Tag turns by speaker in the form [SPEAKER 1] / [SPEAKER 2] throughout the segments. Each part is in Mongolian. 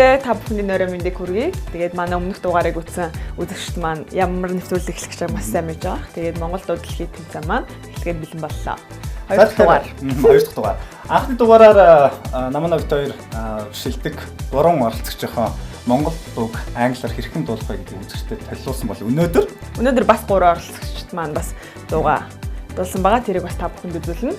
[SPEAKER 1] Баярлалаа. Та бүхний нойроо мэндийг хүргэе. Тэгээд манай өмнөх дугаарыг үзсэн үзэгчд маань ямар нэвтрүүлэг эхлэх гэж маш сайн мэдж байгаа. Тэгээд Монгол дуу дэлхийн тэмцээн маань эхлэхэд бэлэн боллоо. Хоёр дахь дугаар.
[SPEAKER 2] Анхны дугаараар намайг хоёр шилдэг гурван оролцогч жоохон Монгол дууг англиар хэрхэн дуулах вэ гэдгийг үзэгчдэд танилцуулсан бол өнөөдөр
[SPEAKER 1] бас гурван оролцогчд маань бас дуугаа дуулсан байгаа. Тэрийг бас та бүхэнд үзүүлнэ.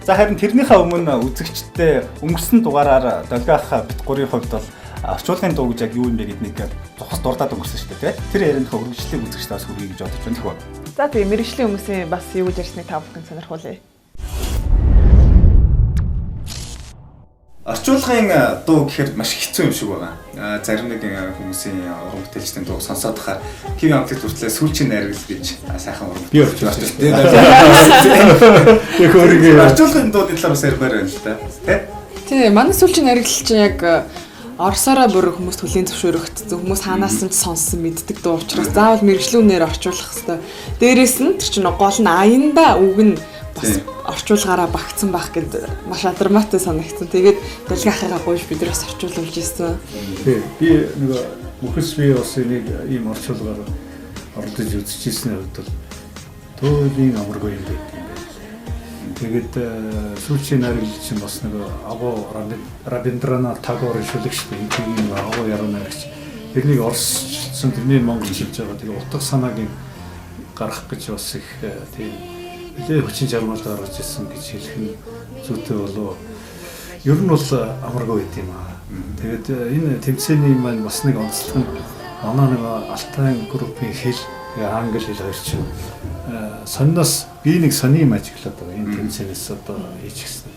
[SPEAKER 2] За харин тэрнийхээ өмнө үзэгчдэд өнгөрсөн дугаараар долгиах бит гурийн хувьд бол орчуулгын дуу гэж яг юу юм бэ гэдгийг цухас дурдаад өнгөрсөн шүү дээ. Тэр ярианыхаа үргэлжлэлийг үзэгчдээс хүргэе гэж бодож байна тэгвэл.
[SPEAKER 1] За тэгээ мэргэжлийн хүмүүсийн бас юу гэж ярьсныг та бүхэнд сонирхуулъя.
[SPEAKER 2] Орчуулгын дуу гэхээр маш хэцүү юм шиг байгаа. Зарим нэг хүмүүсийн уран бүтээлчдийн дуу сонсоод хахаар киви амтлаг зүртлээ сүүлчийн найргал гэж сайхан уран би орчуулж байна. Яг өөрийн орчуулгын дууны талаар бас ярмаар байна л да.
[SPEAKER 3] Тий, манай сүүлчийн найргал чинь яг орсороо бүр хүмүүст хүлийн зөвшөөрөгдсөн. Хүмүүс хаанаас нь сонссон мэддэг дуу учраас заавал мэргэжлүүнээр орчуулах хэрэгтэй. Дээрээс нь тэр чинь гол нь аянда үг нь бас орчуулгаараа багтсан байх гэд маш драматай санагдсан. Тэгээд долгиахыгаа гойж бид нар бас орчуулж ирсэн.
[SPEAKER 4] Тий, би нэг мөхс би бас нэг ийм орчуулгаар оролдож үзчихсэн хувьд бол төөлийн амаргүй юм байдаг юм байна. Тэгээд сүүлчийн найргал чинь бас нэг агуу Рабиндранат Тагорын шүлэгч энэ агуу яруу найрагч. Тэрнийг орсчсан тэрний монголчилж байгаа. Тэгээд утга санааг гаргах гэж бас их тийм нэлээд хүчин чармайлт гаргаж ирсэн гэж хэлэх нь зүйтэй болов. Ер нь бол амаргүй байт юм аа. Тэгээд энэ тэмцээний маань бас нэг онцлог нь манай нэг Altain группийн хэл англи хэл хоёр чинь сонноос би нэг сони юм ажиглаад байгаа. Энэ тэмцээнээс одоо хийчихсэн.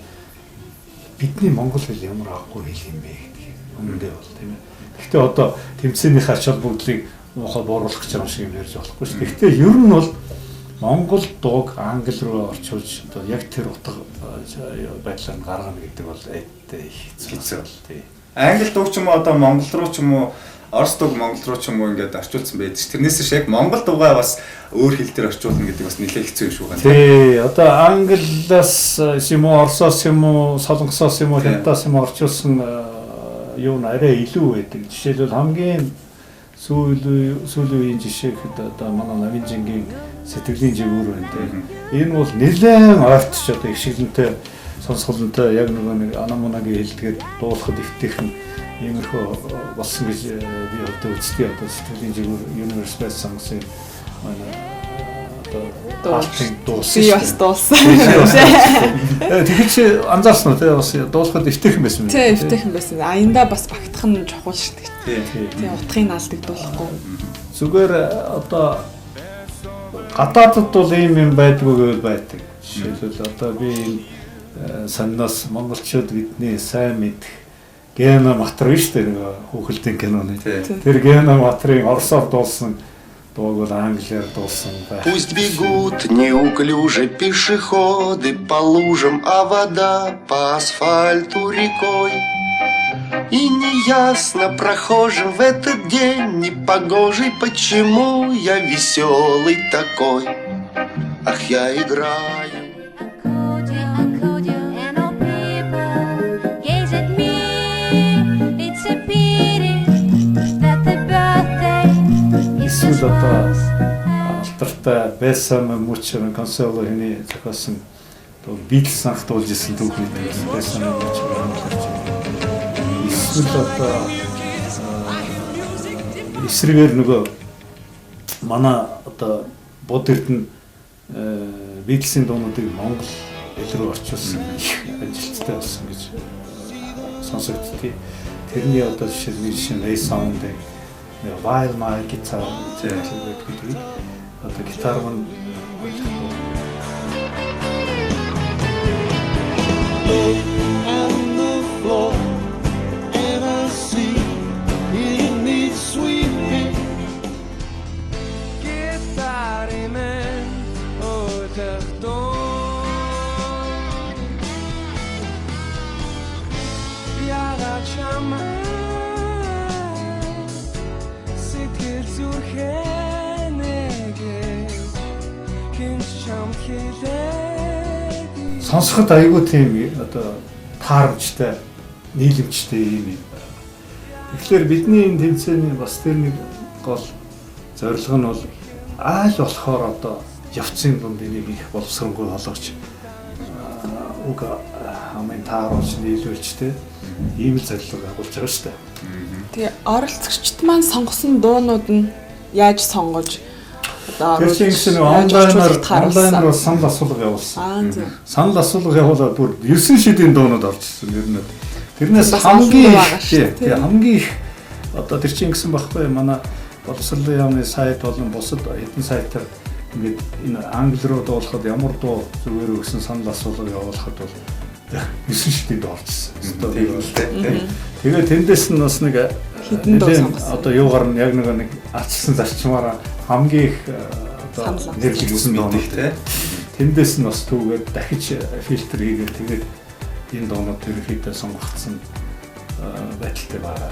[SPEAKER 4] Бидний монгол хэл ямар агуу хэл юм бэ гэдгийг өмнөдөө бол тийм ээ. Гэхдээ одоо тэмцээнийхээ ач холбогдлыг мохоо бууруулах гэж байгаа юм шиг юм ярьж болохгүй шүү. Гэхдээ ер нь бол Монгол дууг англи руу орчуулж одоо яг тэр утга байдлаар гаргана гэдэг бол хэцүү бол тий.
[SPEAKER 2] Англи дууг ч юм уу одоо монгол руу ч юм уу орос дууг монгол руу ч юм уу ингээд орчуулсан байдаг ш. Тэрнээс шиг яг монгол дуугаа бас өөр хэл дээр орчуулна гэдэг бас нэлээд хэцүү юм шүү гэнэ.
[SPEAKER 4] Тий, одоо англиас юм уу орсоос юм уу солонгосоос юм уу хятадаас юм орчуулсан юу нэ арай илүү байдаг. Жишээлбэл хамгийн сүүлийн жишээ гэхэд одоо манай Навинжингийн сэтгэлийн жигүүр байна тийм. Энэ бол нэлээд ойртч одоо их шиглэнтэй сонсголонтой яг нэг анамунагийн хэлдгээр дуулахад ихтэйхэн иймэрхүү болсон гэж би одоо үзтий одоо сэтгэлийн жигүүр Universe Best Songs-ийн манай одоо дуусан. Тэгэхээр чи анзаарсан уу те бас дуулахад ихтэйхэн байсан юм.
[SPEAKER 3] Тийм ихтэйхэн байсан. Аянда бас багтах нь чухал шүү дээ. Тийм утгыг алдагдуулахгүй.
[SPEAKER 4] Зүгээр одоо гадаадд бол ийм байдгүй гэвэл байдаг. Жишээлбэл одоо би саннаас монголчууд бидний сайн мэдэх Гена Матар биш үү нэг хүүхэлдэйн киноны. Тэр Гена Матрын орсоор дуулсан дууг бол англиар дуулсан байх.
[SPEAKER 5] Пусть бегут неуклюже пешеходы по лужам, а вода по асфальту рекой. И неясно прохожим в этот день непогожий, почему я веселый такой. Ах, я играю.
[SPEAKER 4] Эсвэл одоо алдартай байсан мөчрөн консоло хэний зохиосон Beatles анх дуулж ирсэн түүхний байсан мөчрөн эсвэл одоо эсрэгээр нөгөө манай одоо бод эрдэнэ Beatles-ийн дуунуудыг монгол хэл рүү орчуулсан ажилттай болсон гэж сонсогдтыг. Тэрний одоо жишээ нь sound while my guitar гэдэг одоо гитар мань
[SPEAKER 6] on the floor and I see it needs sweeping. Guitar man autochtone Yara chama сэтгэл зүрхэнэгэ хинч чам хэлээ
[SPEAKER 4] сонсоход айгүй тийм одоо таарамжтай нийлэмжтэй юм. Тэгэхээр бидний энэ тэмцээний бас тэр нэг гол зорилго нь бол айл болохоор одоо явцын дунд энийг их боловсронгүй болгож уг амын тааруулж нийлүүлж тэ ийм л зорилго агуулж байгаа шүү дээ.
[SPEAKER 3] Тэгээ оролцогчд маань сонгосон дуунууд нь яаж сонгож одоо
[SPEAKER 4] Тэр чинь онлайнаар санал асуулга явуулсан. Санал асуулга явуулаад бүр 9 шидийн дуунууд орж ирсэн ер нь. Тэрнээс хамгийн их одоо тэр чинь гэсэн багхгүй манай боловсролын яамны сайт болон бусад хэдэн сайтаар ингээд энэ англи руу дуулахад ямар дуу зүгээр өгсөн санал асуулга явуулахад бол 9 шидийн дуу орж ирсэн. Тэгээ тэндээс нь бас нэг
[SPEAKER 3] хитэн дуу сонгосон.
[SPEAKER 4] Одоо юугаар нь яг нэг ачсан зарчмаараа хамгийн их одоо нэрлэгдсэн дуунууд те. Тэндээс нь бас түүгээд дахиж фильтр хийгээд тэгээд энэ дуунууд ерөнхийдөө сонгогдсон байдалтай байна.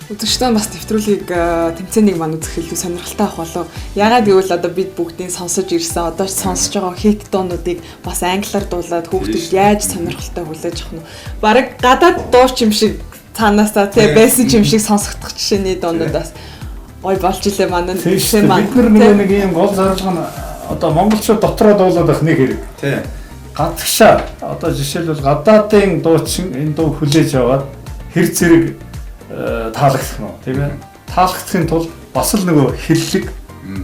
[SPEAKER 3] Үзэгчдээ бас нэвтрүүлгийг тэмцээнийг маань үзэх илүү сонирхолтой авах болов. Ягаад гэвэл одоо бид бүгдийг сонсож ирсэн, одоо ч сонсож байгаа хит дуунуудыг бас англиар дуулаад хүүхдүүд яаж сонирхолтой хүлээж авах нь. Бараг гадаад дуу юм шиг цаанаасаа тий байсан юм шиг сонсогдох жишээний дуунуудаас ой болж илээ манай
[SPEAKER 4] тийм маань. Бид нэг ийм гол зорилго нь одоо монголчууд дотроо дуулаад байх нэг хэрэг. Тий. Гадагшаа одоо жишээлбэл гадаадын дуучин энэ дуу хүлээж аваад хэр зэрэг таалагдах нь тийм ээ. Таалагдахын тулд бас л нөгөө хэллэг,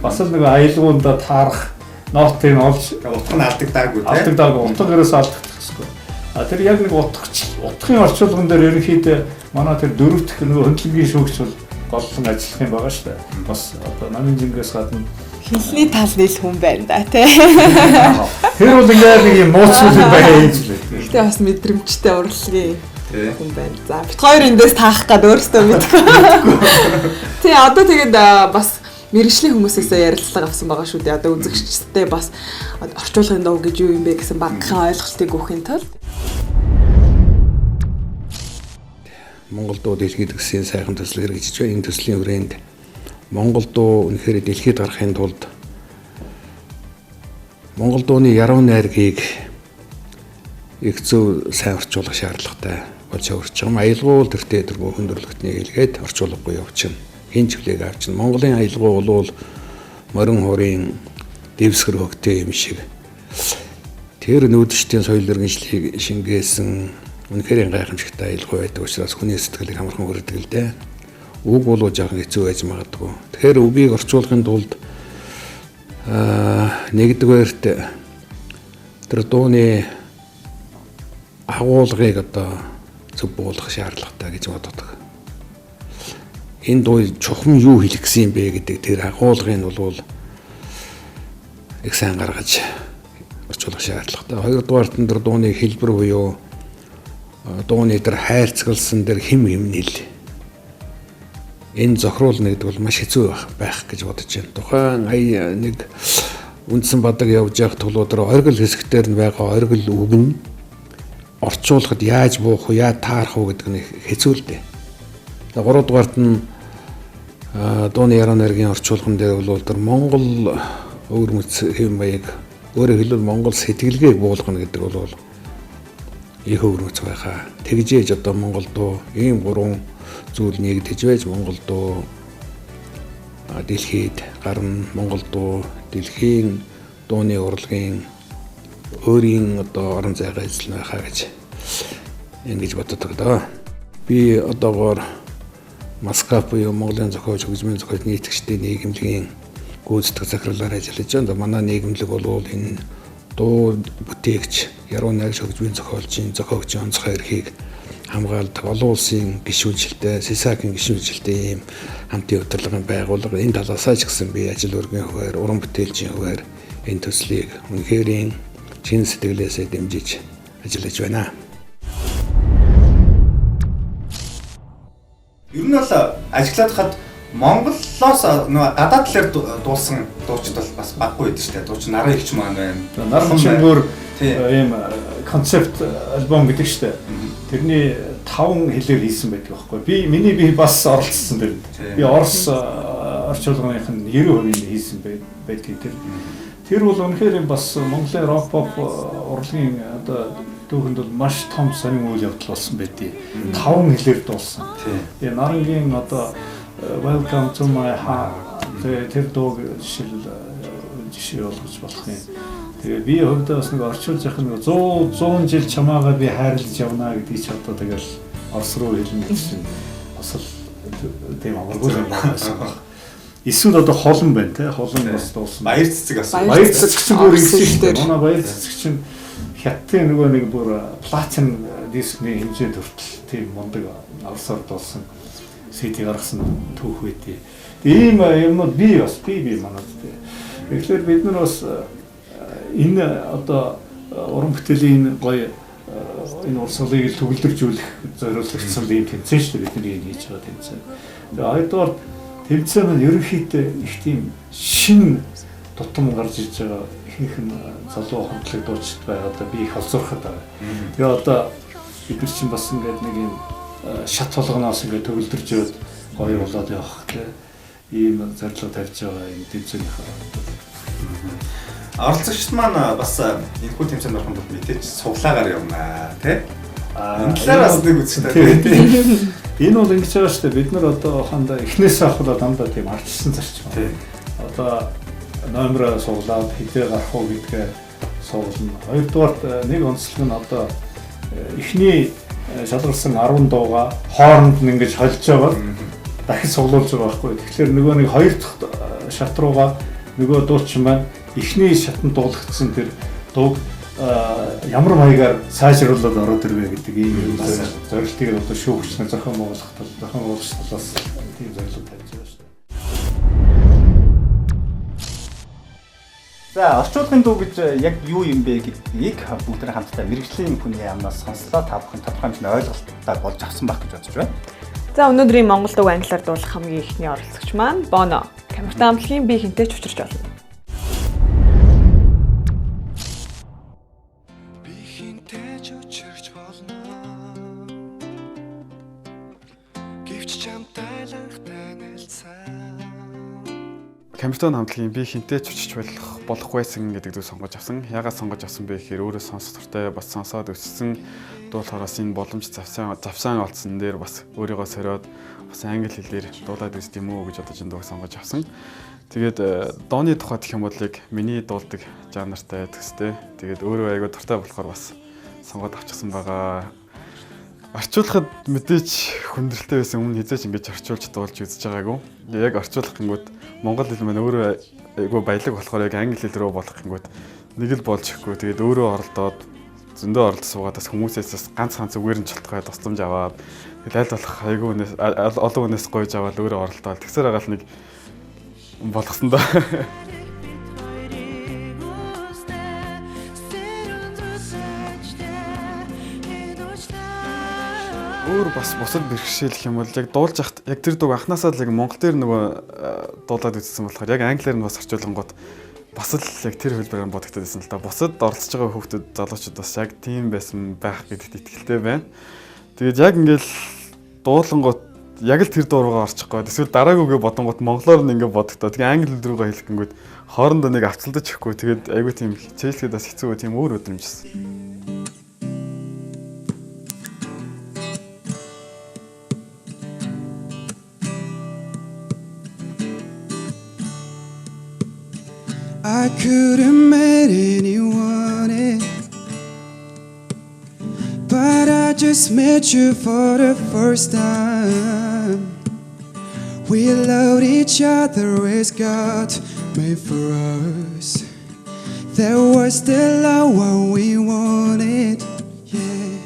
[SPEAKER 4] бас л нөгөө аялгуундаа таарах нотыг олж
[SPEAKER 2] утга нь алдагдаагүй тийм.
[SPEAKER 4] Алдагдаагүй утга гэрээс алдагдах гэсэн. А тэр яг нэг утгын орчуулган дээр ерөнхийдөө манай тэр дөрөвдөх нөгөө хөндлөнгийн шүүгч бол голлон ажиллах юм байгаа шүү дээ. Бас одоо намын жингээс гадна
[SPEAKER 3] хэлний тал нийл хүн байна да тий.
[SPEAKER 4] Тэр бол ингээд нэг юм мууцгүй байгаа юм шиг лээ.
[SPEAKER 3] Гэтэ бас мэдрэмжтэй урлагийн хүн байна. За бит хоёр эндээс таах гад өөрөөсөө мэдгүй. Тий одоо тэгээд бас мэргэжлийн хүмүүсээс ярилцлага авсан байгаа шүү дээ. Одоо үзэгчтэй бас орчуулгын дуу гэж юу юм бэ гэсэн багахан ойлголтыг өгөхийн тулд
[SPEAKER 7] Монгол дуу дэлхийд гэсэн сайхан төсөл хэрэгжиж байна. Энэ төслийн хүрээнд Монгол дуу үнэхээр дэлхийд гарахын тулд Монгол дууны яруу найргийг их зөв сайн орчуулах шаардлагатай болж өрч байгаа. Аялгуул тэртээ тэргүй хөндөрлөгтний хэлгээд орчуулгагүй явчихна. Хин чиглэг авчихна. Монголын аялгуу бол морин хуурын дэвсгэр хөгтэй юм шиг. Тэр нүүдчтийн соёл иргэншлийг шингээсэн үнэхээр гайхамшигтай аялгуу байдаг учраас хүний сэтгэлийг хамархан хүрдэг л дээ. Үг болоо жоохон хэцүү байж магадгүй. Тэгэхээр үгийг орчуулахын тулд нэгдүгээрт тэр дууны агуулгыг одоо зөв буулгах шаардлагатай гэж боддог. Энэ дуу чухам юу хэлэх гэсэн юм бэ гэдэг тэр агуулгыг нь бол их сайн гаргаж орчуулах шаардлагатай. Хоёрдугаарт нь тэр дууны хэлбэр буюу дууны тэр хайрцагласан тэр хим химнэл энэ зохируулна гэдэг бол маш хэцүү байх гэж бодож байна. Тухайн нэг үндсэн бадаг явж явах тулуудаар оргил хэсгээр нь байгаа оргил үг нь орчуулахад яаж буух вэ, яаж таарах вэ гэдэг нь хэцүү л дээ. Тэгээ гуравдугаарт нь дууны яруу найргийн орчуулган дээр бол тэр Монгол өвөр мэц хэм маяг өөрөөр хэлбэл Монгол сэтгэлгээг буулгана гэдэг бол их өвөр мэц байхаа. Тэгжээж одоо Монгол дуу ийм гурван зүйл нэгдэж байж Монгол дуу дэлхийд гарна. Монгол дуу дэлхийн дууны урлагийн өөрийн одоо орон зайгаа эзлэн байхаа гэж ингэж боддог доо. Би одоогоор Москва буюу Монголын зохиолч, хөгжмийн зохиолч нийтгчдийн нийгэмлэгийн гүйцэтгэх захирлаар ажиллаж байна. Манай нийгэмлэг бол энэ дуу бүтээгч, яруу найрагч, хөгжмийн зохиолчийн онцгой эрхийг хамгаалдаг олон улсын гишүүнчлэлтэй, СЭСАГ-ийн гишүүнчлэлтэй ийм хамтын удирдлагын байгууллага энэ талаасаа ч гэсэн би ажил үргийн хуваар, уран бүтээлчийн хуваар энэ төслийг үнэхээр чин сэтгэлээсээ дэмжиж ажиллаж байна.
[SPEAKER 2] Ер нь бол ажиглаад хад Монголоос нөгөө гадаад талаар дуулсан дуучид бол бас баггүй байдаг шүү дээ. Дууч наран ихч маань байна.
[SPEAKER 4] Наран чинь бүр ийм концепт альбом гэдэг шүү дээ. Тэрний 5 хэлээр хийсэн байдаг байхгүй. Миний би бас оролцсон тэр. Би Орос орчуулгын 90% хийсэн байдгийг тэр. Тэр бол үнэхээр бас Монголын рок pop урлагийн одоо түүхэнд бол маш том сонин үйл явдал болсон байдгийг 5 хэлээр дуулсан. Тэгээ Нарангийн одоо Welcome to my heart тэр дууг жишээ болгож болох юм. Тэгээ би хувьдаа бас нэг орчуулж явах нэг 100 жил чамаагаа би хайрлаж явна гэдгийг ч одоо тэгэл орс руу хэлнэ гэсэн бас л тийм амаргүй юм байна. Эсвэл одоо холон байна те холон бас дуусан.
[SPEAKER 2] Баяр цэцэг асуу.
[SPEAKER 4] Баяр цэцэг чинь бүр ихтэй. Манай баяр цэцэг чинь хятадын нөгөө нэг бүр платин дискний хэмжээнд хүртэл тийм мундаг орсоор дуулсан CD гаргасан түүх байдгийг. Ийм юмнууд би манад те. Тэгэхээр бид нар бас энэ одоо уран бүтээлийн гоё энэ урсгалыг төгөлдржүүлэх зориулагдсан ийм тэмцээн шүү дээ бидний хийж байгаа тэмцээн. Тэгээ хоёрдугаар тэмцээн нь ерөнхийдөө их тийм шин тутам гарч иж байгаа ихэнх нь залуу хамтлаг дуучид байгаа одоо би их олзуурхад байгаа. Тэгээ одоо бид нар чинь бас ингээд нэг юм шат толгоноос ингээд төгөлдржөөд гоё болоод явах гэх ийм зорилго тавьж байгаа юм тэмцээнийхээ.
[SPEAKER 2] Оролцогчд маань бас энэхүү тэмцээнд орохын тулд мэдээж суглаагаар явна тий. Энэ талаараас нэг үзсэн.
[SPEAKER 4] Энэ бол ингэж байгаа шүү дээ. Бид нар одоо хандаа эхнээс авахлаа дандаа тийм арчсан зарчим. Одоо номероо суглаад хэдээ гарах уу гэдгээ суулна. Хоёрдугаар нэг онцлог нь одоо эхний шалгарсан 10 дууга хооронд нь ингэж холж байгаа дахиж суглуулж байгаа байхгүй. Тэгэхээр нөгөө нэг хоёр дахь шат руугаа нөгөө дуучин маань эхний шатанд дуулагдсан тэр дууг ямар маягаар сайжруулаад ороод ирвэ гэдэг ийм зорилтыг одоо шүүгчнээ зохион байгуулах талаас тийм зорилго тавьж байгаа шүү дээ.
[SPEAKER 8] За орчуулгын дуу гэж яг юу юм бэ гэдгийг бүгд хамтдаа мэргэжлийн хүний амнаас сонслоо та бүхэн тодорхой хэмжээний ойлголттой болж авсан байх гэж бодож байна.
[SPEAKER 1] За өнөөдрийн Монгол дуу англиар дуулах хамгийн ихний оролцогч маань Bono. Камертон амтлагийн би хинтэй ч учирч болно.
[SPEAKER 9] Камертон хамтлагийн би хинтэй ч учирч болох байсан гэдэг дуу сонгож авсан. Яагаад сонгож авсан бэ гэхээр өөрөө сонсох дуртай бас сонсоод өссөн дуулахаас энэ боломж завсаан олдсон дээр бас өөрийгөө сориод бас англи хэлээр дуулаад үзт юм уу гэж бодож энэ дууг сонгож авсан. Тэгээд дооны тухайд гэх юм бол яг миний дуулдаг жанртай төстэй. Тэгээд өөрөө айгүй дуртай болохоор бас сонгоод авчихсан байгаа. Орчуулахад мэдээж хүндрэлтэй байсан өмнө хизээч ингэж орчуулж дуулж үзэж байгаагүй. Яг орчуулах гингүүд монгол хэл маань өөрөө айгүй баялаг болохоор яг англи хэл рүү болох гингүүд нэг л болж ихгүй. Тэгээд өөрөө оролдоод зөндөө оролдож суугаад бас хүмүүсээс ганц зүгээр нь чултгай тусламж аваад аль болох айгүй олон хүнээс гойж аваад өөрөө оролдоод тэгсээр агаал нэг болгосон доо. Өөр бас бусад бэрхшээлх юм бол яг дуулж яхад яг тэр дуу анханасаа л яг монгол дээр нөгөө дуулаад үзсэн болохоор яг англиар нь бас орчуулгангууд бас л яг тэр хэлбэрээр бодогдоод байсан л да. Бусад оролцож байгаа хүүхдүүд залуучууд бас яг тийм байсан байх гэдэгт итгэлтэй байна. Тэгээд яг ингээл дуулангууд яг л тэр дуу руугаа орчих гээд эсвэл дараагүйгээ бодонгууд монголоор нь ингээ бодогдоо. Тэгээд англи хэл рүүгээ хэлэх гингүүд хоорондоо нэг авцалдаж өгөхгүй. Тэгээд айгүй тийм хичээлгээд бас хэцүү тийм өөр өдрөмжсэн.
[SPEAKER 6] I could have met anyone, but I just met you for the first time. We loved each other as God made for us. That was the love what we wanted, yeah.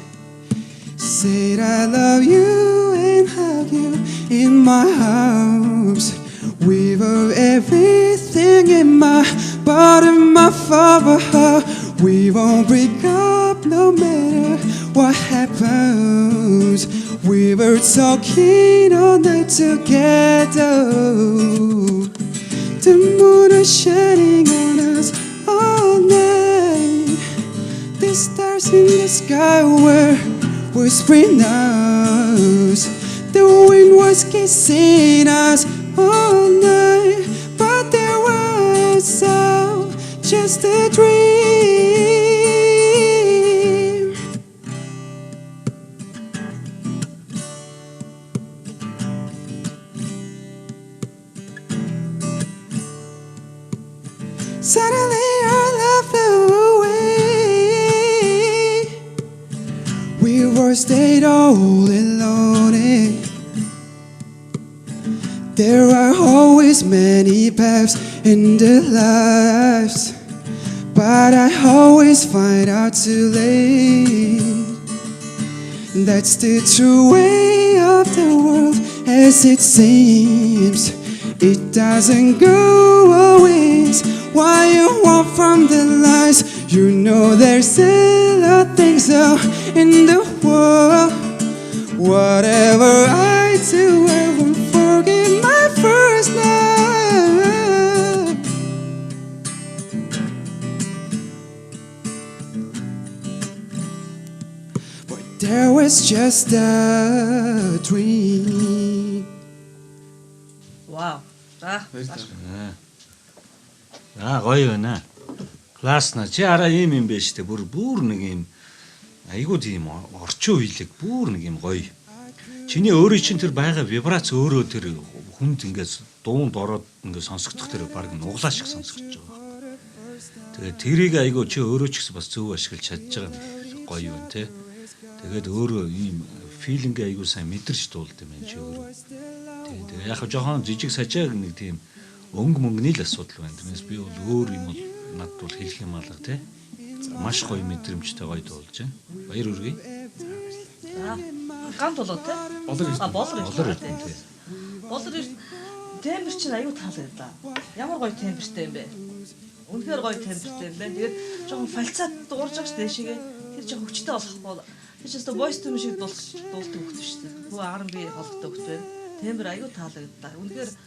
[SPEAKER 6] Said I love you and hug you in my arms. We were everything in my bottom of our heart. We won't break up no matter what happens. We were talking all night together. The moon is shining on us all night. The stars in the sky were whispering us. The wind was kissing us all night, but there was just a dream. Suddenly our love flew away. We were stayed all alone. There are always many paths in the lives, but I always find out too late. That's the true way of the world as it seems. It doesn't go always. Why you walk from the lies? You know there's still a thing so in the world. Whatever I do, I won't forget my first love. But there was just a dream.
[SPEAKER 10] Вау. За.
[SPEAKER 11] Гоё байна. Классно. Чи араа ийм юм байна штэ. Бүр нэг юм айгуу тийм орчин үеийг бүр нэг юм гоё. Чиний өөрийн чинь тэр байгаа вибрац өөрөө тэр хүнд ингээс дуунд ороод ингээ сонсогдох тэр баг нуглаа шиг сонсогдож байгаа. Тэгээд тэрийг айгуу чи өөрөө ч гэсэн бас зөв ашиглаж чадж байгаа нь гоё юм те. Тэгээд өөрөө ийм филинг айгуу сайн мэдэрч дуулд юм чи өөрөө. Тэгээд яг жоохон жижиг сажааг нэг тийм мөнгөний л асуудал байна. Тэрнээс би бол өөр юм бол надад бол хэлэх юм алга тий. Маш гоё мэдрэмжтэй гоё дуулж байна. Баяр хүргэе.
[SPEAKER 10] За. Гант болоо тий. Болор тий. Болор тембер чинь аюу таалагдаа. Ямар гоё тембертэй юм бэ? Үнэхээр гоё тембертэй юм байна. Тэгээд жоохон фальцат дуурж байгаа ш дэшигээ. Тэр жоохон хүчтэй болохгүй. Тэр чинь voice to шиг дуулдаг хөхт шүү дээ. Хөө R&B холбогддог хөхт байна. Тембер аюу таалагдаа. Үнэхээр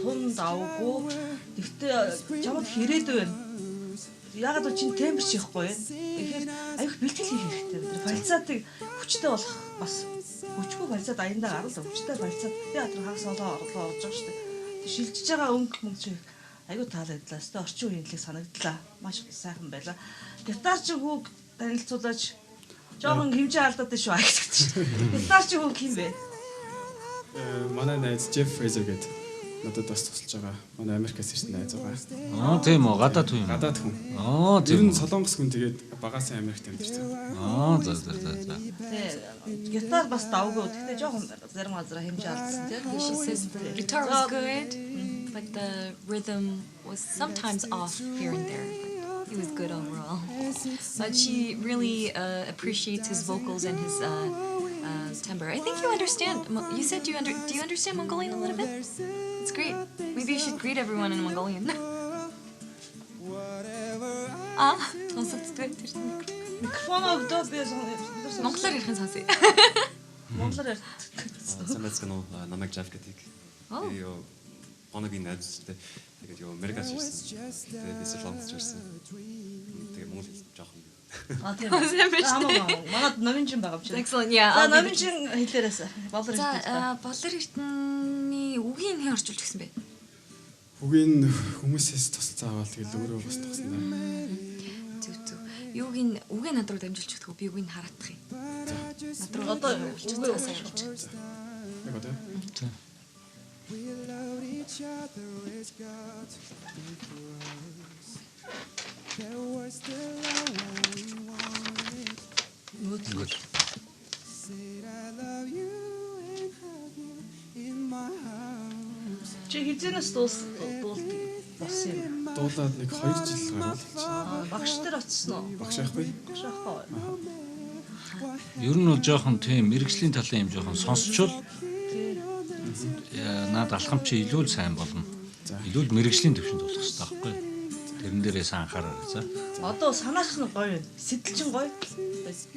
[SPEAKER 10] тун давгүй. Тэгтээ чамд хэрээд байна. Ягаад ч чинь тембер чихгүй. Тэгэхээр аюу бэлтгэл хийх хэрэгтэй. Тэр фальцатыг хүчтэй болох бас хүчгүй фальцат аяндаа гарал хүчтэй фальцат театр хагас олоо орлоо орж байгаа шүү дээ. Тэг шилжиж байгаа мөнгө шиг аюу таалагдлаа. Өстө орчин үеийн хэлийг санагдлаа. Маш сайхан байлаа. Гитар чи хүүг танилцуулаач. Жохон хэмжээ алдаад шүү аягт. Гитар чи хүүг хин бэ?
[SPEAKER 9] Манай найз Jeff Fraser гэдэг надад бас тусалж байгаа. Манай Америкаас ирсэн найз байгаа.
[SPEAKER 11] Тийм үү, гадаад хүн.
[SPEAKER 9] Гадаад хүн.
[SPEAKER 11] Тийм.
[SPEAKER 9] Тэр нь Солонгос хүн тэгээд багасаа Америкт амьдарч
[SPEAKER 11] байгаа. За.
[SPEAKER 10] Гитар бас давгүй. Тэгтээ жоохон зарим газараа хэмжээ алдсан тийм.
[SPEAKER 12] She says the guitar was good, but the rhythm was sometimes off here and there. It was good overall. But she really appreciates his vocals and his timbre. I think you understand. You said do you understand Mongolian a little bit? It's great. Maybe you should greet everyone in Mongolian. Сонсогддог тийм.
[SPEAKER 10] Микрофоноо өдөө би
[SPEAKER 12] Монголоор ярих сонсъё.
[SPEAKER 10] Монголоор
[SPEAKER 13] Самэцгано намайг Jeff гэдэг. Ёо оног инээдтэй. Тэгээд ёо Америкаас ирсэн. Тэгээд би Солонгос ирсэн. Тэгээд Монгол жоохон
[SPEAKER 10] Манад номинжин байгаа юм чинь.
[SPEAKER 12] Excellent. Yeah.
[SPEAKER 10] За номинжин хэлээрээс болор
[SPEAKER 12] эрдэнэ. За болор эрдэнэний үгийн хэн орчуулж гисэн бэ?
[SPEAKER 9] Үгийн хүмүүсээс тусцаа аваад тэгээд өөрөө бас туссан даа.
[SPEAKER 12] Зүг. Юугийн үгийн над руу дамжуулж өгдөгөө би үгийг хараадах юм. Над руу
[SPEAKER 10] одоо
[SPEAKER 12] үгээ явуулж.
[SPEAKER 9] Яг одоо.
[SPEAKER 6] We loved each other as God made for us. There was still a one we wanted.
[SPEAKER 11] Good.
[SPEAKER 6] Said I love you and hug you in my arms.
[SPEAKER 10] Чи хизэнээс болсон юм.
[SPEAKER 9] Дуулаад нэг 2 жил гараад.
[SPEAKER 10] Багш нар очсон уу?
[SPEAKER 9] Багш ахгүй.
[SPEAKER 10] Багш ахгүй.
[SPEAKER 11] Ер нь бол жоохон тийм мэрэгжлийн талын юм жоохон сонсчвол наад алхам чи илүү л сайн болно. Илүү л мэрэгжлийн төвшөнд болох хэрэгтэй байхгүй. Тэрэн дээрээс анхаараа за.
[SPEAKER 10] Одоо санаач нь гоё байна. Сэтэл чинь гоё.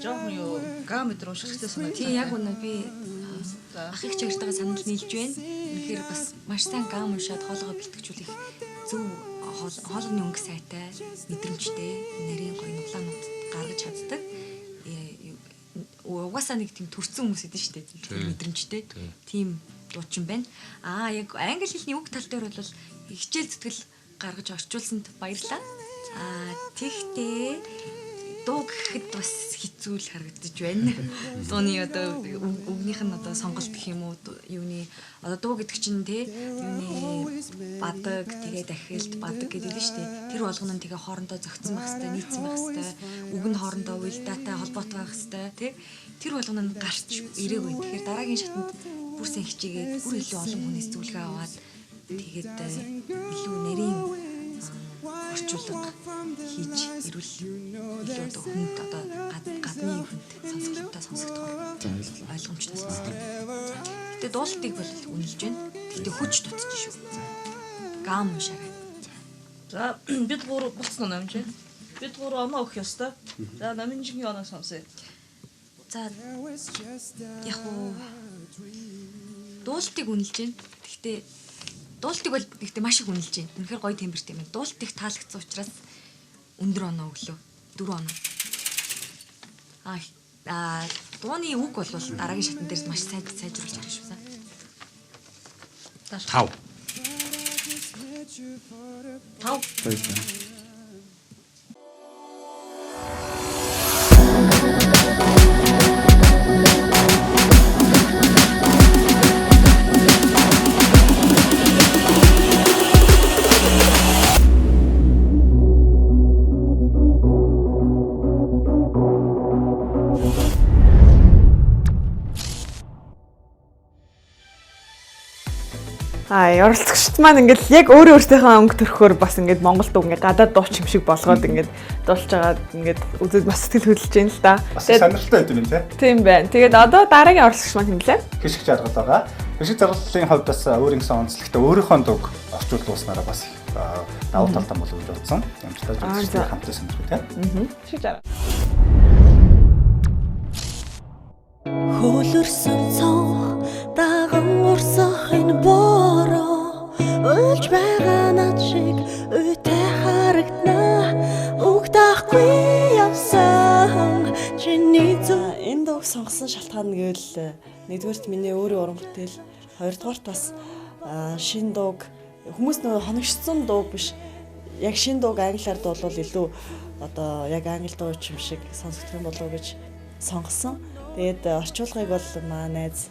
[SPEAKER 10] Жоохон юу гам өдр уушигчтай санаа.
[SPEAKER 12] Тий яг үнэ би ах их чагтайгаа санал нийлж байна. Тэгэхээр бас маш сайн гам уншаад хоолойгоо бэлтгэжүүлэх зөв хоолойны өнгө сайтай, мэдрэмжтэй, нарийн гоё нуглаанууд гаргаж чаддаг. Угаасаа нэг тийм төрсэн хүмүүс идэв шүү дээ. Мэдрэмжтэй. Тийм дуучин байна. Яг англи хэлний үг тал дээр бол хичээл зүтгэл гаргаж орчуулсанд баярлалаа. Тэгтээ дуу гэхэд бас хэцүү л харагдаж байна. Дууны одоо үгнийх нь одоо сонголт гэх юм уу юуны одоо дуу гэдэг чинь те юуны бадаг тэгээ дахилт бадаг гэдэг нь шүү дээ. Тэр болгоно нь тэгээ хоорондоо зөгцсөн байх хэвээр нийцсэн байх хэвээр үг нь хоорондоо уялдаатай холбоотой байх хэвээр те тэр болгоно нь гарч ирээгүй. Тэгэхээр дараагийн шатанд бүр сайн хичээгээд бүр илүү олон хүнээс зөвлөгөө аваад тэгээд илүү нарийн орчуулга хийж ирүүл илүү одоо хүнд одоо гадны хүнд сонсогчтой сонсогдохоор ойлгомжтой сонсдог. Гэтэ дуулалтыг бол үнэлж байна. Гэтэ хүч дутчих шүү. Гам шараа.
[SPEAKER 10] За бид гурав болцсон уу намж? Бид гурав оноо өгөх ёстой. За намжингийн оноо сонсъё.
[SPEAKER 12] За яг уу дуулалтыг үнэлж байна. Гэхдээ дуулалтыг бол гэхдээ маш их үнэлж байна. Үнэхээр гоё тембертэй юм. Дуулалтыг таалагдсан учраас өндөр оноо өглөө. 4 оноо. Дууны үг бол дараагийн шатн дээр маш сайн сайжруулж байгаа шүү. 5.
[SPEAKER 1] Оролцогчд маань ингээд яг өөрөө өөртөөхөө өнгө төрхөөр бас ингээд Монгол дуу ингээд гадаад дууч юм шиг болгоод ингээд дуулж байгаа ингээд үзээд бас сэтгэл хөдлөж байна л да.
[SPEAKER 8] Тэгээд сонирхолтой байд юм тий.
[SPEAKER 1] Тийм байна. Тэгээд одоо дараагийн оролцогч маань хэмлээ.
[SPEAKER 8] Хишиг жаргал байгаа. Хишиг жаргалын хувьд бас өөрийн онцлогтой өөрийнхөө дууг орчуулж дууснараа бас давуу талтай болов гэж бодсон. Ямжтай зүйлс хамтдаа сонирхов тий.
[SPEAKER 1] Хишиг жаргал.
[SPEAKER 14] Хөлөрсөн цон даган урсах энэ бороо Өлж байгаа над шиг үйтэй харагдана Үг даахгүй явсан чиний зүг. Энэ дууг сонгосон шалтгаан нь гэвэл нэгдүгээрт миний өөрийн уран бүтээл, хоёрдугаарт бас шинэ дууг хүмүүс нөгөө хоногшсон дуу биш. Яг шинэ дууг англиар дуулвал илүү одоо яг англи дуу юм шиг сонсогдох юм болов уу гэж сонгосон. Тэгээд орчуулгыг бол маа найз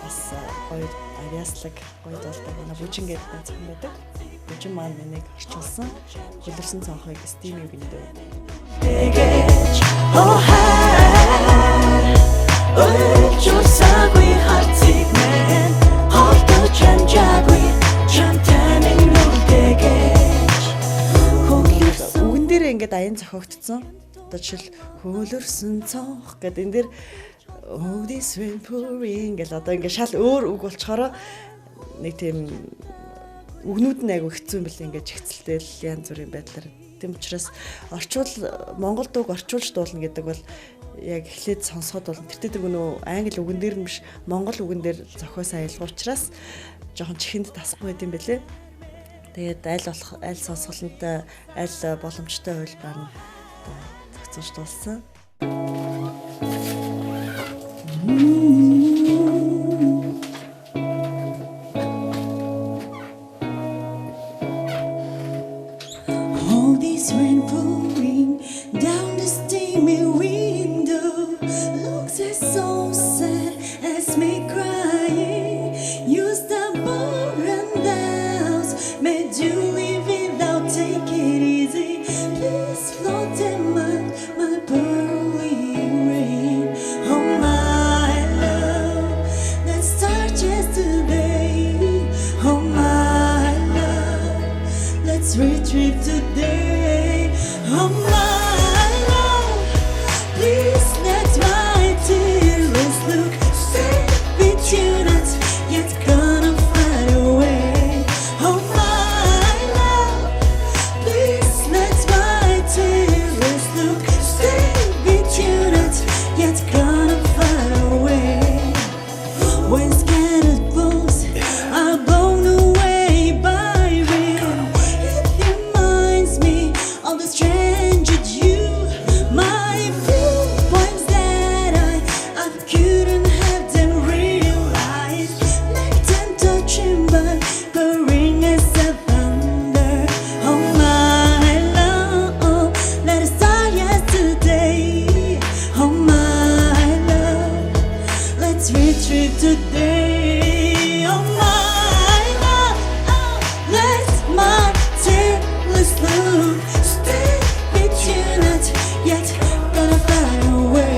[SPEAKER 14] бас гоё авьяаслаг гоё дуулдаг манай бүжин гэдэг цахан байдаг. Бүжин маань миний орчуулсан хөлөрсөн цонхыг стиминг биндэг. Тэгэж Өлжүүлсаагүй харцыг мэн Холдож амжаагүй чамтай минь нүдэгэж Үгэн дээр ингээд аян зохиогдсон. Одоо жишээл хөлөрсөн цонх гэдэг энэ дэр Oh this rain pouring гэл одоо ингээд шал өөр үг болчохороо нэг тийм үгнүүд нь айгу хэцүү юм бэл ингээд чигцэлтэй янз бүрийн байдлаар. Тийм учраас Монгол дууг орчуулж дуулна гэдэг бол яг эхлээд сонсоход бол тэр нөө англи үгэн дээр нь биш монгол үгэн дээр зохиос аялах учраас жоохон чихэнд тасахгүй байт юм бэлээ. Тэгээд аль сонсголонтой аль боломжтой хөлбөр нь зохицуулж дуулсан. All this rain pouring down the steamy window looks as so sad as me crying. You stubborn doubts made you live without take it easy. Please float in my pearly rain. Oh my love, let's start yesterday. Oh my love, let's retrieve today. Oh my love, please let my tears look safe between us, yet gonna find a way. Oh my love, please let my tears look safe between us, yet gonna find a way. When scattered bones are blown away by wind, it reminds me of the stranger Stay with you, not yet gonna fly away.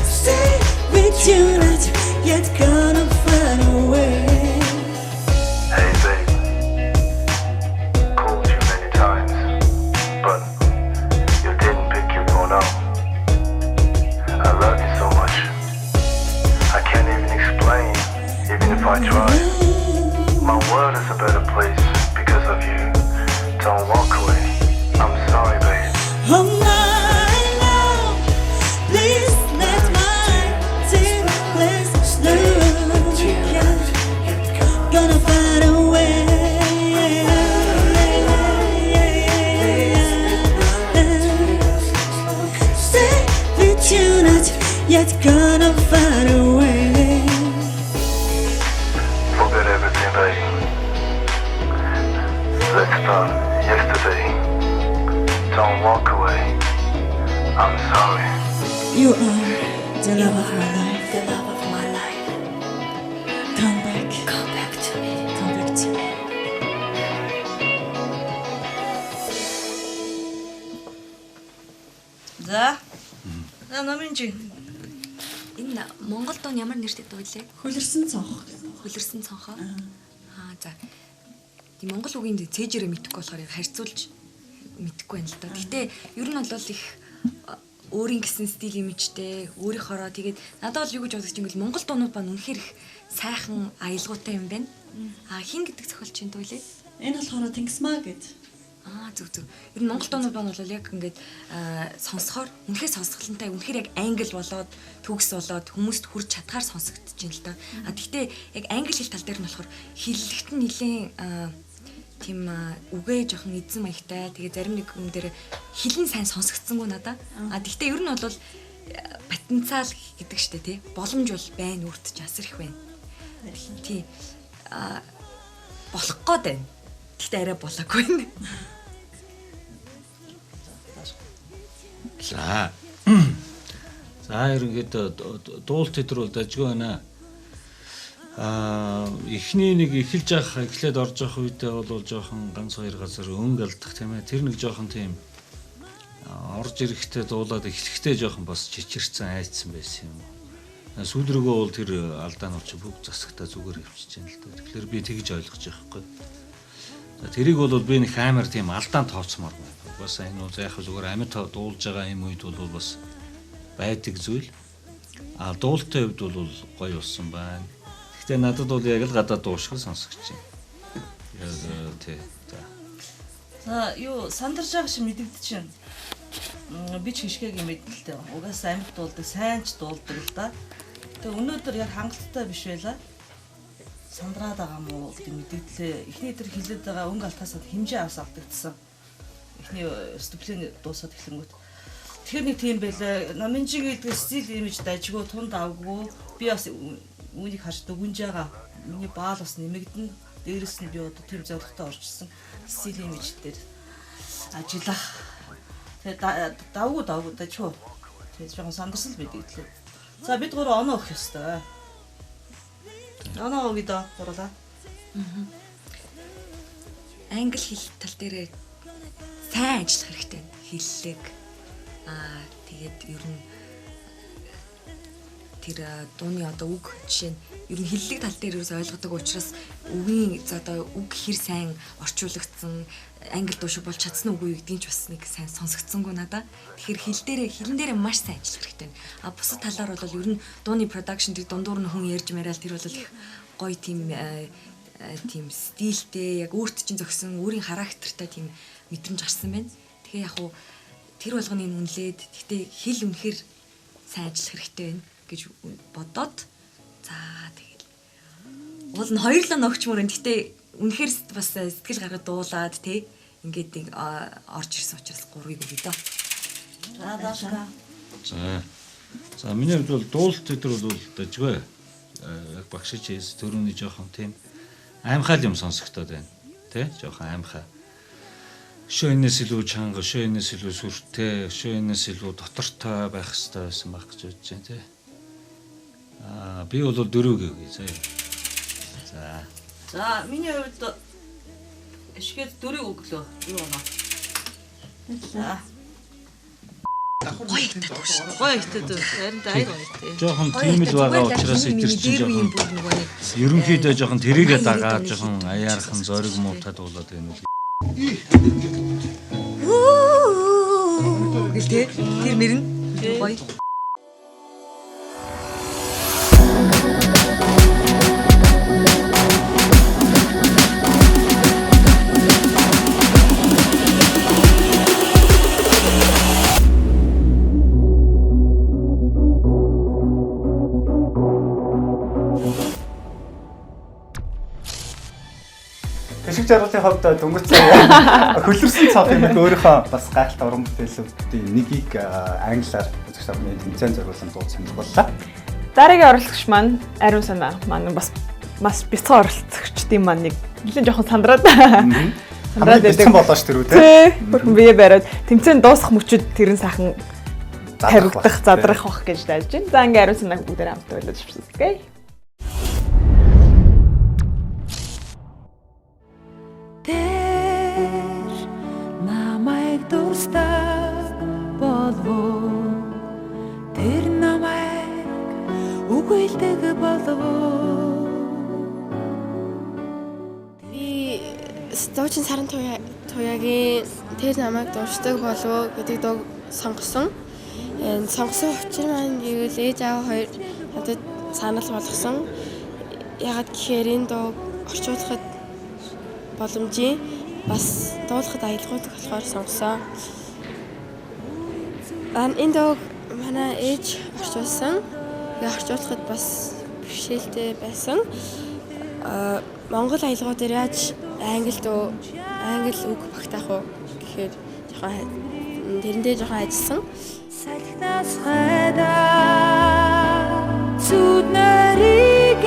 [SPEAKER 14] Stay with you, not yet gonna fly away.
[SPEAKER 15] Hey babe, called you many times, but you didn't pick your phone up. I love you so much, I can't even explain, even if I try. My world is a better place because of you. Don't walk away, I'm sorry babe.
[SPEAKER 14] Oh my love, please let my tears slow. Gonna find a way. Stay with you, not yet gonna find a way.
[SPEAKER 15] Forget everything babe. Let's start yesterday. Don't walk away, I'm sorry.
[SPEAKER 14] You are the love of my life, the love of my life. Come back to me, come back to me.
[SPEAKER 10] За. За Номинжи.
[SPEAKER 12] Энэ Монгол дуу ямар нэртэй дуу лээ?
[SPEAKER 10] Хөлөрсөн цонх.
[SPEAKER 12] Хөлөрсөн цонхоо. За. Die Монгол үгийн цээжээрээ мэдэхгүй болохоор харьцуулж мэдэхгүй байна л да. Гэтэ ер нь бол их өөрийн гэсэн стил имижтэй, өөрийнхоороо тэгээд надад бол юу гэж бодож байгаа юм Монгол дуунууд ба үнэхээр их сайхан аялгаутай юм байна. Хин гэдэг зохиолч юм дуу лээ?
[SPEAKER 10] Энэ болохоор Тэнгисмаа гэдэг.
[SPEAKER 12] Зүг. Ер нь Монгол дуунууд байна бол яг ингээд сонсохоор үнэхээр сонсголонтой, үнэхээр яг англи болоод төгс болоод хүмүүст хүрч чадхаар сонсогдож байна л да. Гэхдээ яг англи хэл тал дээр нь болохоор хэллэгт нь нэлээд тийм үгээ жоохон эзэн маягтай. Тэгээ зарим нэг юм дээр хэлэн сайн сонсогдсонгүй надаа. Гэхдээ ер нь бол потенциал гэдэг штэ тий. Боломж бол байна, үрдэж асар их байна. Тий. Болох гээд байна. Гэхдээ арай болоогүй байна.
[SPEAKER 11] За. За ерөнхийдөө дуул тэдрүүл дажгүй байна. Эхний нэг эхэлж явах, эхлээд орж явах үедээ бол жоохон ганц хоёр газар өнгө алдах тийм ээ. Тэр нэг жоохон тийм орж ирэхдээ дуулаад эхлэхдээ жоохон бас чичирсэн айцсан байсан юм. Сүүл рүүгөө бол тэр алдаанууд чи бүгд засагтаа зүгээр хөвчөж байна л да. Тэгэхээр би тэгж ойлгож байгаа хгүй. За тэрийг бол би нэг амар тийм алдаан тооцмоор байна. Бас энэ бол яг зүгээр амьд дуулж байгаа юм үед бол бас байдаг зүйл. Дуултын хувьд бол гоё болсон байна. Гэтэ надад бол яг л гадаад дуу шиг сонсогч юм. Яг тий.
[SPEAKER 10] За юу сандарч байгаа шиг мэдэгдэж байна. Би ч хишгээг юм мэдэлтэй. Угаасаа амьд дуулдаг, сайн ч дуулдаг л да. Тэгээ өнөөдөр яг хангалттай биш байлаа. Сандраад байгаа мó гэдэг мэдээлээ. Эхний дээр хилээд байгаа өнгө алтаасаа хэмжээ авс алдагдсан. Эхний ступлен дуусаад эхлэнгүүт. Тэгэхээр нэг тийм байлаа. Номинжиг гэдэг стил имиж дажгүй, тунд авгүй. Би бас үүнийг харж дүгнж байгаа. Миний баал бас нэмэгдэн. Дээрээс нь би одоо тэр зорилготой орчихсон. Стил имиж дээр ажиллах. Тэгээ давгүй дажгүй. Тэгээ жоохон сандарсан л мэдээлээ. За бид гурав оноо өгөх ёстой. Оноо өгье доо гурлаа.
[SPEAKER 12] Англи хэл тал дээр сайн ажиллах хэрэгтэй. Хэллэг. Тэгээд ер нь тэр дууны одоо үг жишээ нь ер нь хэллэг тал дээр ерөөс ойлгодог учраас үгийн одоо үг хэр сайн орчуулагдсан англи дуу шиг болж чадсан үгүй гэдгийг ч бас нэг сайн сонсогдсонгүй надаа. Тэгэхээр хэлэн дээрээ маш сайн ажиллах хэрэгтэй. Бусад талаар бол ер нь дууны production дээр дундуур нь хүн ярьж мараал тэр бол их гоё тийм стилтэй яг өөрт чинь зөксөн өөрийн характертай тийм мэдрэмж гарсан байна. Тэгэхээр яг тэр болгоныг үнэлээд гэхдээ хэл үнэхээр сайн ажиллах хэрэгтэй байна гэж бодоод за тэгэл уул нь хоёрлоо ногчмөр. Гэхдээ үнэхээр бас сэтгэл гаргаад дуулаад тий ингээд орж ирсэн учраас 3-ыг өгье доо.
[SPEAKER 10] За даашка.
[SPEAKER 11] За миний хувьд бол дуулт өдөр бол дажгүй. Яг багшиж хийс төрөний жоохон тийм аимхаал юм сонсогдоод байна. Тэ жоохон аимхаа. Шөөнөөс илүү чанга, шөөнөөс илүү сүртэй, шөөнөөс илүү дотортой байх хэрэгтэй байсан баг гэж бодож байна тий. Би бол 4-г өгье заяа.
[SPEAKER 10] За миний хувьд ашигэд 4 өглөө. Юу байна? За. Гоё ихтэй дүү. Харин аяг гоё.
[SPEAKER 11] Жохон тийм л байгаа учраас итэрч жоохон ерөнхийдөө жоохон тэрийгэ дагаад жоохон аяархан зориг муутад болоод байна үү.
[SPEAKER 10] Гэл тэ тэр мэрэн гоё.
[SPEAKER 8] Ашиг жаргалын хувьд дөнгөж цаа хөлөрсөн цав юм өөрийнхөө бас гайхалтай уран бүтээлүүдийн нэгийг англиар үзэгч нарны тэмцээн зориулсан дуу сонирхоллоо.
[SPEAKER 1] Дараагийн оролцогч маань Ариун санаа маань бас бяцхан оролцогчдын маань нэг нэлээд жоохон сандраад.
[SPEAKER 8] Сандраад бяцхан болооч тэр үү
[SPEAKER 1] те. Бүрхэн бие бариад тэмцээн дуусах мөчөд тэрэн сайхан тавигдах, задрах бах гэж дайж байна. За ингээ Ариун санааг бүгдээр хамт байлаад шивсэцгээе.
[SPEAKER 14] Намайг дурсдаг болов тэр намайг үгүйлдэг болов би Сточин сарын туяагийн тэр намайг дурсдаг болов гэдэг дуу сонгосон. Сонгосон учир маань гэвэл ээж аав хоёр надад санал болгосон. Ягаад гэхээр энэ дуу орчуулахад боломжийн бас дуулахад аялгаудаг болохоор сонгосон. Энэ дуу манай ээж орчуулсан. Орчуулахад бас бэрхшээлтэй байсан. Монгол аялгау дээр яаж англи үг багтаах вэ гэхээр жоохон тэрэндээ жоохон ажилласан. Салхинаас хайдаа зүуд нарыг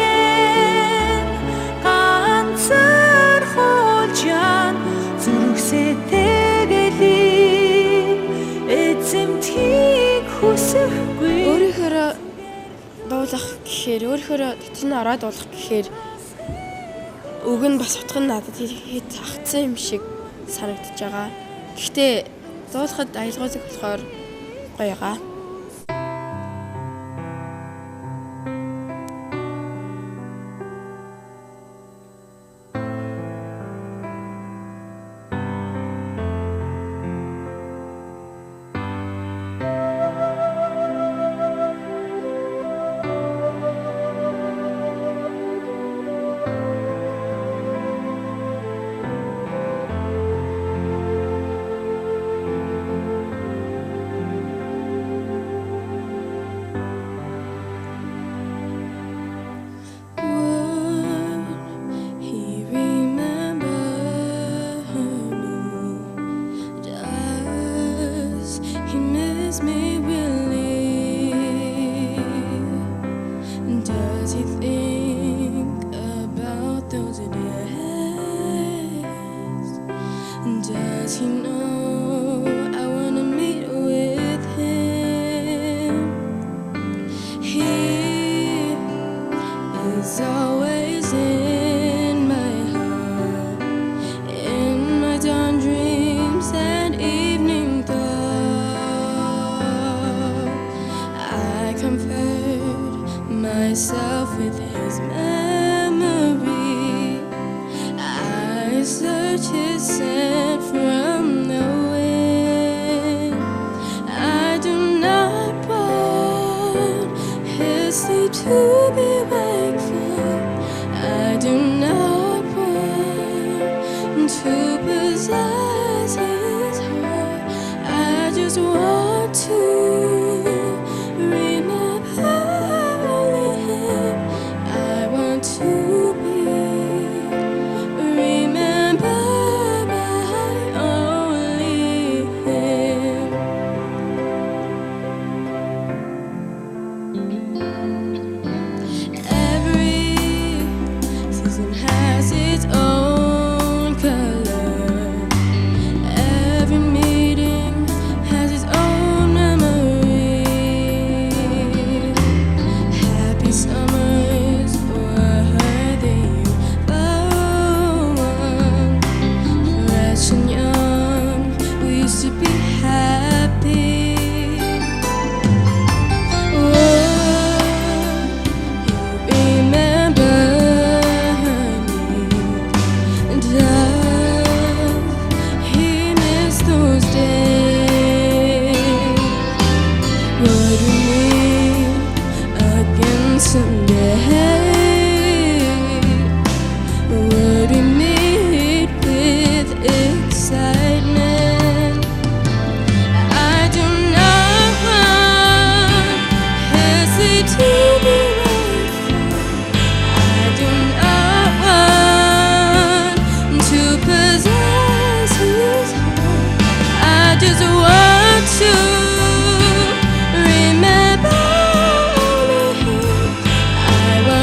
[SPEAKER 14] ганцаар хулжаан зүрхсэтэгэлий эзэмтгийг хүсэхгүй. Өөрөөр дуулах гэхээр өөрөөр дотор нь ороод дуулах гэхээр үг нь бас утга нь надад хэд хатсан юм шиг санагдаж байгаа. Гэхдээ дуулахад аялгаудаг болохоор гоё байгаа.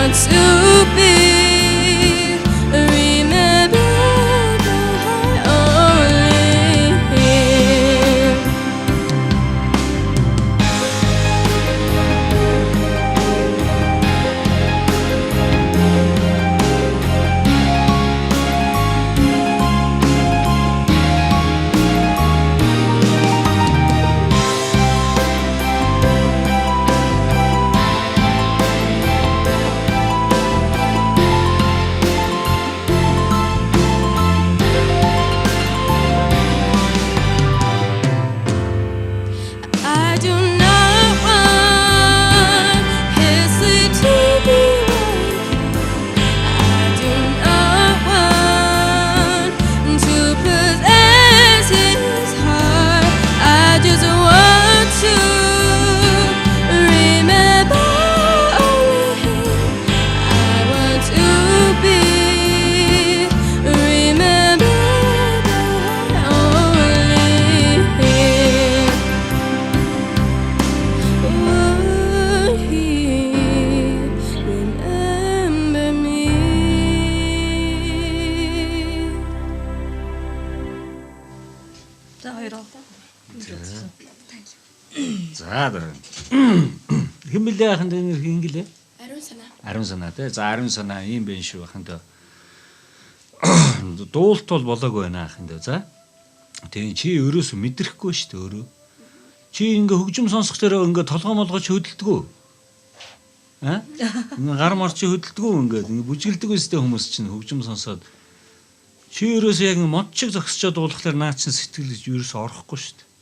[SPEAKER 14] want to be remembered by only him. I do not want Hesley to be right. I do not want to possess his heart. I just want to remember only him. I want to be remembered by only him. Would he remember me?
[SPEAKER 10] За хоёроо.
[SPEAKER 11] За дараа. Хэн блэ яханд энэ хин гэлээ?
[SPEAKER 14] Ариун санаа.
[SPEAKER 11] Ариун санаа тий. За ариун санаа ийм байх шүү яханд. Дуулт бол болоогүй байна ахын дөө. За. Тэгээ чи өрөөс мэдрэхгүй шүү дээ өөрөө. Чи ингээ хөгжим сонсох төрөө ингээ толгой молгооч хөдөлдөгөө. Аа? Ингээ гар марчи хөдөлдөгөө ингээ бүжгэлдэг өстэй хүмүүс чинь хөгжим сонсоод чи өрөөс яг мод чиг зогсчоод дуулахлаар наа чин сэтгэл ерөөс орохгүй шүү дээ.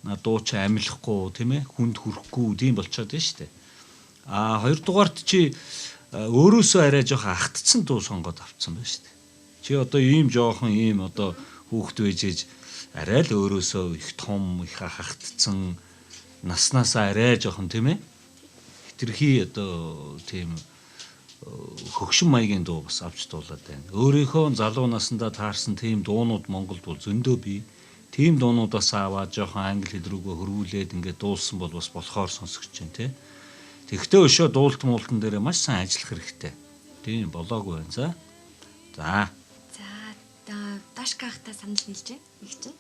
[SPEAKER 11] На дуу чи амилахгүй тийм ээ хүнд хүрэхгүй тийм болчиход байна шүү дээ. А хоёрдугаарт чи өөрөөсөө арай жоохон ахтцсан дуу сонгоод авцсан байна шүү дээ. Чи одоо ийм жоохон ийм одоо хүүхэд байжээж арай л өөрөөсөө их том их хахтцсан наснаасаа арай жоохон тийм ээ хитрхи одоо тийм хөгшин маягийн дуу бас авч дуулаад байна. Өөрийнхөө залуу наснда таарсан тийм дуунууд Монголд бол зөндөө бий. Тийм дуунуудаас аваад жоохон англи хэл рүүгээ хөрвүүлээд ингээд дуулсан бол бас болохоор сонсогч чинь тий. Тэгтээ өшөө дуулт муултан дээр маш сайн ажиллах хэрэгтэй. Тийм болоогүй байна. За. За.
[SPEAKER 12] Дашкахта санал нийлж байна. Их чинь.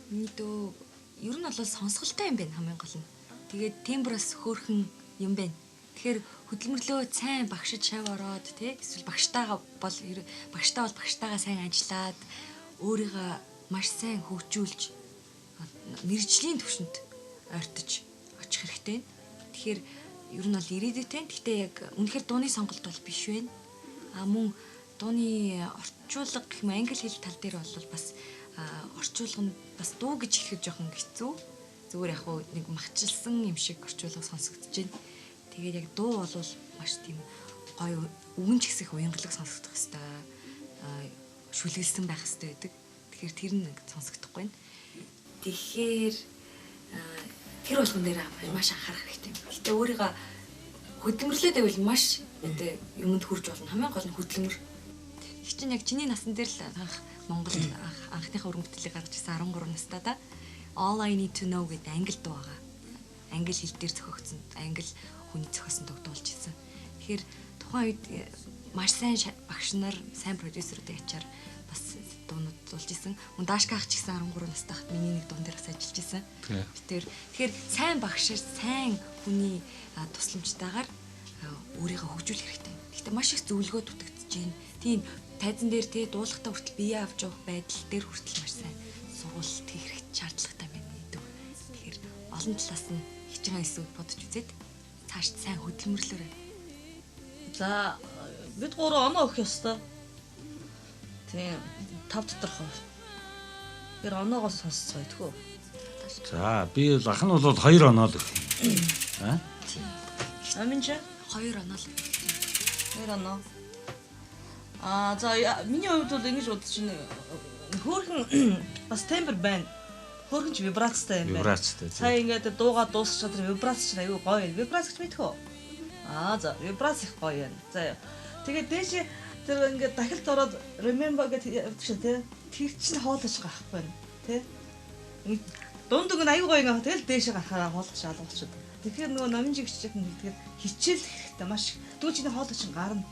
[SPEAKER 12] Миний дөө ер нь бол сонсголтой юм байна хамгийн гол нь. Тэгээд темброос хөөрхөн юм байна. Тэгэхээр хөдөлмөрлөө сайн багшид шав ороод тий эсвэл багштайгаа бол багштайгаа сайн ажиллаад өөрийгөө маш сайн хөгжүүлж мэргэжлийн түвшинд ойртож очих хэрэгтэй. Тэгэхээр ер нь бол ирээдүйтэй. Гэхдээ яг үнэхээр дууны сонголт бол биш байна. А мөн дууны орчуулга гэх мэт англи хэл тал дээр бол бас орчуулга нь бас дуу гэж ихэд жоохон хэцүү. Зүгээр яг нэг махчилсан юм шиг орчуулга сонсогдож байна. Тэгээд яг дуу бол маш тийм гоё өвөн ч ихсэх уянгалаг сонсогдох хэвээр шүлгэлсэн байх хэвээр байдаг. Тэгэхээр тэр нэг сонсогдохгүй байна. Тэгэхээр тэр болгон дээр маш анхаарах хэрэгтэй. Гэтэ өөрийгөө хөдөлмөрлөөд байвал маш юмд хүрж болно. Хамгийн гол нь хөдөлмөр. Их чинь яг чиний насан дээр л анх Монголд анхныхаа уран бүтээлийг гаргаж ирсэн 13 настай да. All I Need to Know гэдэг англи дуу байгаа. Англи хэл дээр зохиогдсон, англи хүн зохиосон дуу дуулж ирсэн. Тэгэхээр тухайн үед маш сайн багш нар, сайн продюсерүүд ячаар бас дуунууд дуулж ирсэн. Мөн Дашках ч гэсэн 13 настай хат миний нэг дуун дээр бас ажиллаж ирсэн. Тэгэхээр сайн багш, сайн хүний тусламжтайгаар өөрийгөө хөгжүүлэх хэрэгтэй. Гэхдээ маш их зөвлөгөө дутагдж байна. Тийм тайзан дээр тий дуулахтаа хүртэл бие авч явах байдал дээр хүртэл маш сайн сургуулт хийх хэрэгтэй шаардлагатай байна гэдэг. Тэгэхээр олон талаас нь хичээн хэсэг бодож үзээд цааш сайн хөдөлмөрлөөрэй.
[SPEAKER 10] За бид 3 оноо өгөх ёстой. Тийм 5 доторх. Тэр оноогоо сонсцгоо тэхүү.
[SPEAKER 11] За би л ах нь бол 2 оноо л өгөх юм. Аа?
[SPEAKER 10] Амин ч
[SPEAKER 12] 2 оноо л.
[SPEAKER 10] 2 оноо. За миний хувьд бол ингэж бодож байна. Хөөрхөн бас тембр байна. Хөөрхөн ч вибрацтай юм байна.
[SPEAKER 11] Вибрацтай.
[SPEAKER 10] Сая ингээд дуугаа дуусгах чадвар вибрац ч аюу гоё. Вибрац гэж мэдэх үү? За вибрац их гоё юм. За тэгээд дээш тэр ингээд дахилт ороод remember гэдэг явуулчих тий. Тэр чинь хоолож гарахгүй байна. Тий. Дунд аягүй гоё ингээд тэгэл дээш гарахаараа хоолж шаалгуулчих. Тэгэхээр нөгөө номын жигч чинь тэгээд хичээл хэрэгтэй талтай маш дүүл чиний хоол чинь гарна.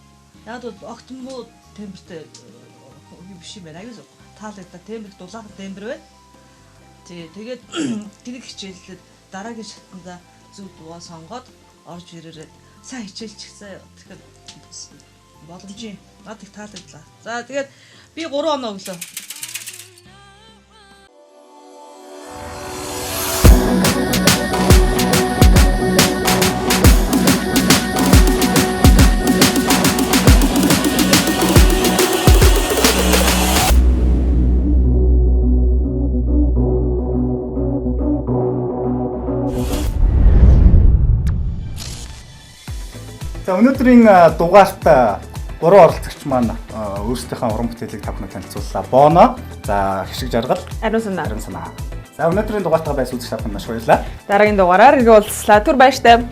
[SPEAKER 10] Яг бол огтмоо темпертэй биш юм байна. Аюу таалагдаа темперт дулаахан темпер байна. Тэгээд тэрийг хичээллээд дараагийн шатанда зөв дуугаа сонгоод орж ирээрээ сайн хичээлчихсэн. Тэгэхээр боломжийн над их таалагдлаа. За тэгээд би 3 оноо өглөө.
[SPEAKER 8] За өнөөдрийн дугаарт 3 оролцогч маань өөрсдийнхөө уран бүтээлийг та бүхэнд танилцууллаа. Боно, за Хишиг жаргал,
[SPEAKER 1] Ариун санаа.
[SPEAKER 8] За өнөөдрийн дугаартаа байс үзэж та бүхэнд маш баярлалаа.
[SPEAKER 1] Дараагийн дугаараар иргэ уулзлаа. Түр баяртай.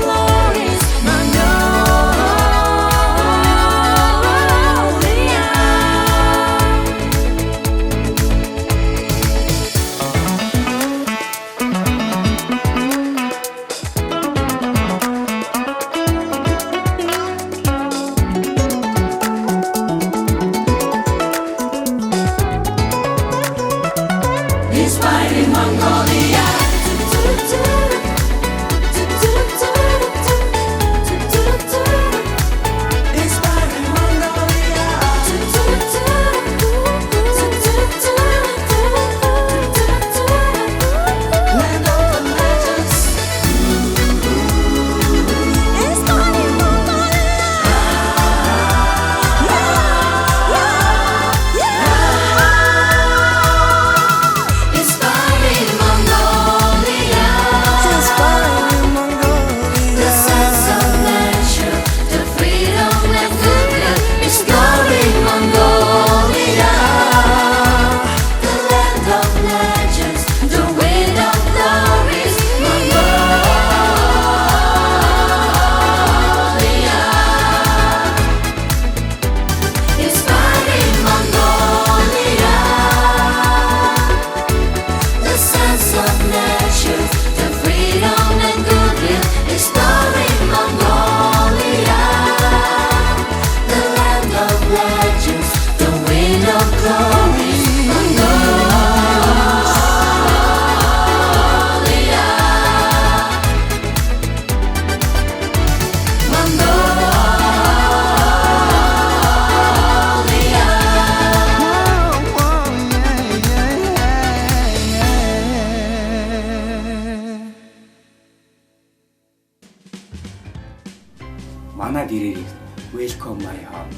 [SPEAKER 14] Love
[SPEAKER 16] ирээрэй. Welcome my home.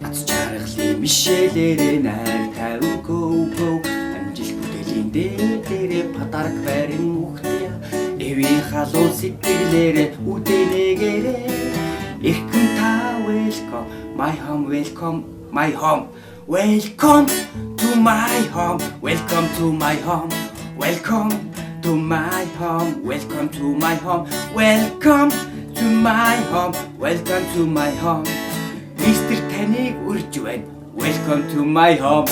[SPEAKER 16] Ац чаргалын мишэлээрээ найр тавьгөө амжилт бүтэлийн дээрээ патарк барин үхнэ. Эви халуун сэтгэлээрээ үдэнэгээрээ эрхэм та welcome my home, welcome my home. Welcome to my home, welcome to my home, welcome to my home, welcome to my home, welcome to my home, welcome to my home. Мистер таныг үрж байна. Welcome to my home.